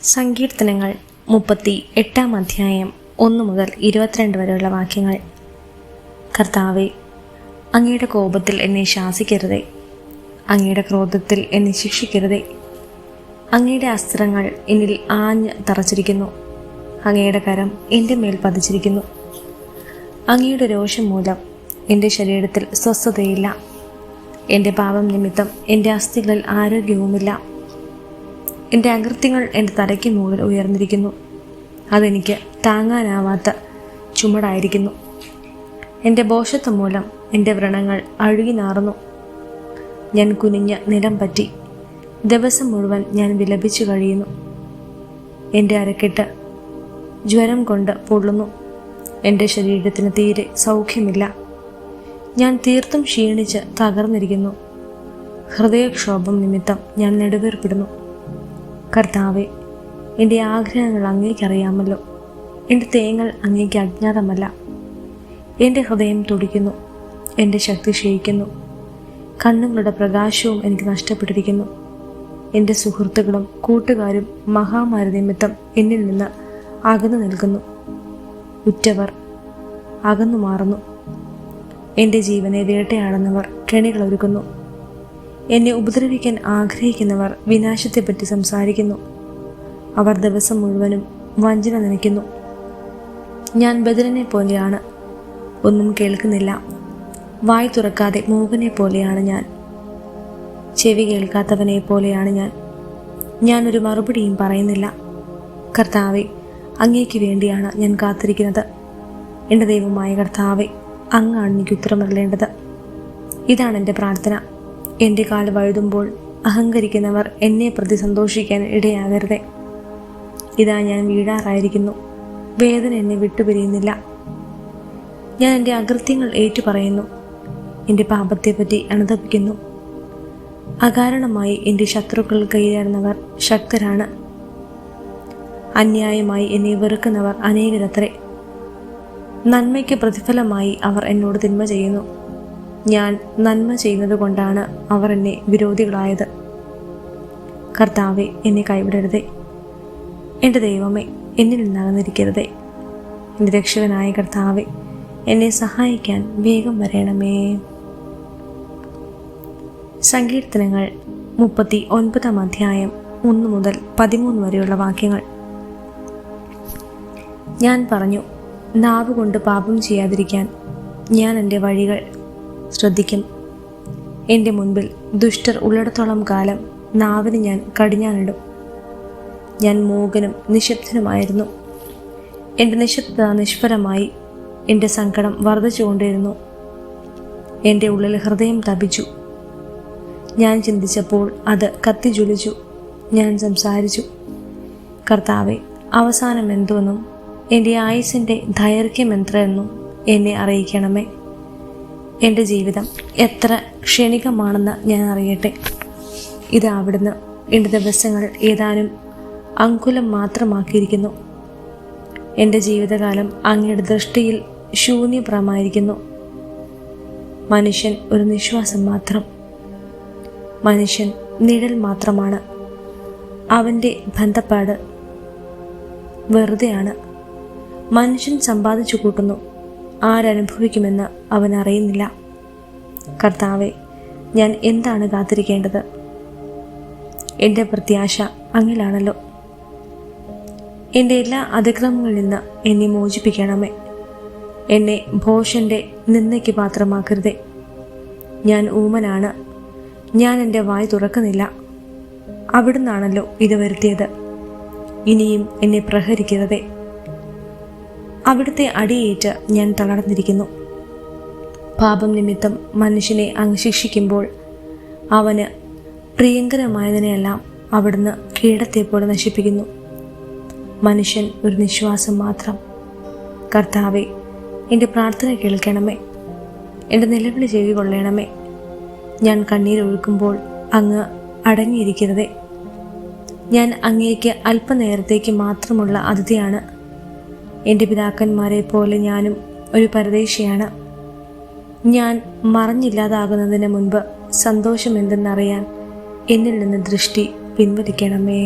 സങ്കീർത്തനങ്ങൾ 38 അധ്യായം 1 മുതൽ 22 വരെയുള്ള വാക്യങ്ങൾ. കർത്താവേ, അങ്ങയുടെ കോപത്തിൽ എന്നെ ശാസിക്കരുതേ, അങ്ങയുടെ ക്രോധത്തിൽ എന്നെ ശിക്ഷിക്കരുതേ. അങ്ങയുടെ അസ്ത്രങ്ങൾ എന്നിൽ ആഞ്ഞ് തറച്ചിരിക്കുന്നു, അങ്ങയുടെ കരം എൻ്റെ മേൽ പതിച്ചിരിക്കുന്നു. അങ്ങയുടെ രോഷം മൂലം എൻ്റെ ശരീരത്തിൽ സ്വസ്ഥതയില്ല, എൻ്റെ പാപം നിമിത്തം എൻ്റെ അസ്ഥികളിൽ ആരോഗ്യവുമില്ല. എൻ്റെ അകൃത്യങ്ങൾ എൻ്റെ തലയ്ക്ക് മുകളിൽ ഉയർന്നിരിക്കുന്നു, അതെനിക്ക് താങ്ങാനാവാത്ത ചുമടായിരിക്കുന്നു. എൻ്റെ ഭോഷത്വം മൂലം എൻ്റെ വ്രണങ്ങൾ അഴുകി നാറുന്നു. ഞാൻ കുനിഞ്ഞ് നിലം പറ്റി ദിവസം മുഴുവൻ ഞാൻ വിലപിച്ചു കഴിയുന്നു. എൻ്റെ അരക്കെട്ട് ജ്വരം കൊണ്ട് പൊള്ളുന്നു, എൻ്റെ ശരീരത്തിന് തീരെ സൗഖ്യമില്ല. ഞാൻ തീർത്തും ക്ഷീണിച്ച് തകർന്നിരിക്കുന്നു, ഹൃദയക്ഷോഭം നിമിത്തം ഞാൻ നെടുവേർപ്പെടുന്നു. കർത്താവെ, എൻ്റെ ആഗ്രഹങ്ങൾ അങ്ങേക്കറിയാമല്ലോ, എൻ്റെ തേങ്ങൾ അങ്ങേക്ക് അജ്ഞാതമല്ല. എൻ്റെ ഹൃദയം തുടിക്കുന്നു, എൻ്റെ ശക്തി ക്ഷയിക്കുന്നു, കണ്ണുകളുടെ പ്രകാശവും എനിക്ക് നഷ്ടപ്പെട്ടിരിക്കുന്നു. എൻ്റെ സുഹൃത്തുക്കളും കൂട്ടുകാരും മഹാമാരി നിമിത്തം എന്നിൽ നിന്ന് അകന്നു നിൽക്കുന്നു, ഉറ്റവർ അകന്നു മാറുന്നു. എൻ്റെ ജീവനെ വേട്ടയാടുന്നവർ കെണികളൊരുക്കുന്നു, എന്നെ ഉപദ്രവിക്കാൻ ആഗ്രഹിക്കുന്നവർ വിനാശത്തെപ്പറ്റി സംസാരിക്കുന്നു. അവർ ദിവസം മുഴുവനും വഞ്ചന നനയ്ക്കുന്നു. ഞാൻ ബധിരനെ പോലെയാണ്, ഒന്നും കേൾക്കുന്നില്ല. വായ് തുറക്കാതെ മൂകനെ പോലെയാണ് ഞാൻ, ചെവി കേൾക്കാത്തവനെ പോലെയാണ് ഞാൻ. ഞാനൊരു മറുപടിയും പറയുന്നില്ല. കർത്താവെ, അങ്ങേക്ക് വേണ്ടിയാണ് ഞാൻ കാത്തിരിക്കുന്നത്. എൻ്റെ ദൈവമായ കർത്താവെ, അങ്ങാണ് എനിക്ക് ഉത്തരമറിയേണ്ടത്. ഇതാണ് എൻ്റെ പ്രാർത്ഥന. എൻ്റെ കാൽ വഴുതുമ്പോൾ അഹങ്കരിക്കുന്നവർ എന്നെ പ്രതി സന്തോഷിക്കാൻ ഇടയാകരുതേ. ഇതാ ഞാൻ വീഴാറായിരിക്കുന്നു, വേദന എന്നെ വിട്ടുപിരിയുന്നില്ല. ഞാൻ എൻ്റെ അകൃത്യങ്ങൾ ഏറ്റുപറയുന്നു, എൻ്റെ പാപത്തെപ്പറ്റി അനുതപിക്കുന്നു. അകാരണമായി എൻ്റെ ശത്രുക്കൾ കൈയാറുന്നവർ ശക്തരാണ്, അന്യായമായി എന്നെ വെറുക്കുന്നവർ അനേകരത്രേ. നന്മയ്ക്ക് പ്രതിഫലമായി അവർ എന്നോട് തിന്മ ചെയ്യുന്നു. ഞാൻ നന്മ ചെയ്യുന്നത് കൊണ്ടാണ് അവർ എന്നെ വിരോധികളായത്. കർത്താവെ, എന്നെ കൈവിടരുതേ. എൻ്റെ ദൈവമേ, എന്നിൽ നിന്നകന്നിരിക്കരുതേ. എൻ്റെ രക്ഷകനായ കർത്താവെ, എന്നെ സഹായിക്കാൻ വേഗം വരണമേ. സങ്കീർത്തനങ്ങൾ 39 അധ്യായം 1 മുതൽ 13 വരെയുള്ള വാക്യങ്ങൾ. ഞാൻ പറഞ്ഞു, നാവുകൊണ്ട് പാപം ചെയ്യാതിരിക്കാൻ ഞാൻ എൻ്റെ വഴികൾ ശ്രദ്ധിക്കും. എൻ്റെ മുൻപിൽ ദുഷ്ടർ ഉള്ളിടത്തോളം കാലം നാവിന് ഞാൻ കടിഞ്ഞാണിടും. ഞാൻ മൂകനും നിശബ്ദനുമായിരുന്നു, എൻ്റെ നിശബ്ദത നിഷ്ഫലമായി. എൻ്റെ സങ്കടം വർദ്ധിച്ചുകൊണ്ടിരുന്നു, എൻ്റെ ഉള്ളിൽ ഹൃദയം തപിച്ചു. ഞാൻ ചിന്തിച്ചപ്പോൾ അത് കത്തിജ്വലിച്ചു. ഞാൻ സംസാരിച്ചു, കർത്താവെ, അവസാനം എന്തോന്നും എൻ്റെ ആയുസ്സിൻ്റെ ദൈർഘ്യം എത്രയെന്നും എന്നെ അറിയിക്കണമേ. എൻ്റെ ജീവിതം എത്ര ക്ഷണികമാണെന്ന് ഞാൻ അറിയട്ടെ. ഇത് അവിടുന്ന് എൻ്റെ ദിവസങ്ങൾ ഏതാനും അങ്കുലം മാത്രമാക്കിയിരിക്കുന്നു. എൻ്റെ ജീവിതകാലം അങ്ങയുടെ ദൃഷ്ടിയിൽ ശൂന്യപ്രമായിരിക്കുന്നു. മനുഷ്യൻ ഒരു നിശ്വാസം മാത്രം, മനുഷ്യൻ നിഴൽ മാത്രമാണ്. അവൻ്റെ ബന്ധപ്പാട് വെറുതെയാണ്. മനുഷ്യൻ സമ്പാദിച്ചു കൂട്ടുന്നു, ആരനുഭവിക്കുമെന്ന് അവൻ അറിയുന്നില്ല. കർത്താവെ, ഞാൻ എന്താണ് കാത്തിരിക്കേണ്ടത്? എൻ്റെ പ്രത്യാശ അങ്ങിലാണല്ലോ. എൻ്റെ എല്ലാ അതിക്രമങ്ങളിൽ നിന്ന് എന്നെ മോചിപ്പിക്കണമേ. എന്നെ ഭോഷൻ്റെ നിന്ദയ്ക്ക് പാത്രമാക്കരുതേ. ഞാൻ ഊമനാണ്, ഞാൻ എൻ്റെ വായ് തുറക്കുന്നില്ല. അവിടുന്നാണല്ലോ ഇത് വരുത്തിയത്. ഇനിയും എന്നെ പ്രഹരിക്കരുതേ. അവിടുത്തെ അടിയേറ്റ് ഞാൻ തളർന്നിരിക്കുന്നു. പാപം നിമിത്തം മനുഷ്യനെ അങ്ങ് ശിക്ഷിക്കുമ്പോൾ അവന് പ്രിയങ്കരമായതിനെയെല്ലാം അവിടുന്ന് കീടത്തെപ്പോലെ നശിപ്പിക്കുന്നു. മനുഷ്യൻ ഒരു നിശ്വാസം മാത്രം. കർത്താവെ, എൻ്റെ പ്രാർത്ഥന കേൾക്കണമേ, എൻ്റെ നിലവിളി ചെവികൊള്ളണമേ. ഞാൻ കണ്ണീരൊഴുക്കുമ്പോൾ അങ്ങ് അടങ്ങിയിരിക്കരുതേ. ഞാൻ അങ്ങേക്ക് അല്പനേരത്തേക്ക് മാത്രമുള്ള അതിഥിയാണ്. എൻ്റെ പിതാക്കന്മാരെ പോലെ ഞാനും ഒരു പരദേശിയാണ്. ഞാൻ മറഞ്ഞില്ലാതാകുന്നതിന് മുൻപ് സന്തോഷം എന്തെന്നറിയാൻ എന്നിൽ നിന്ന് ദൃഷ്ടി പിൻവലിക്കണമേ.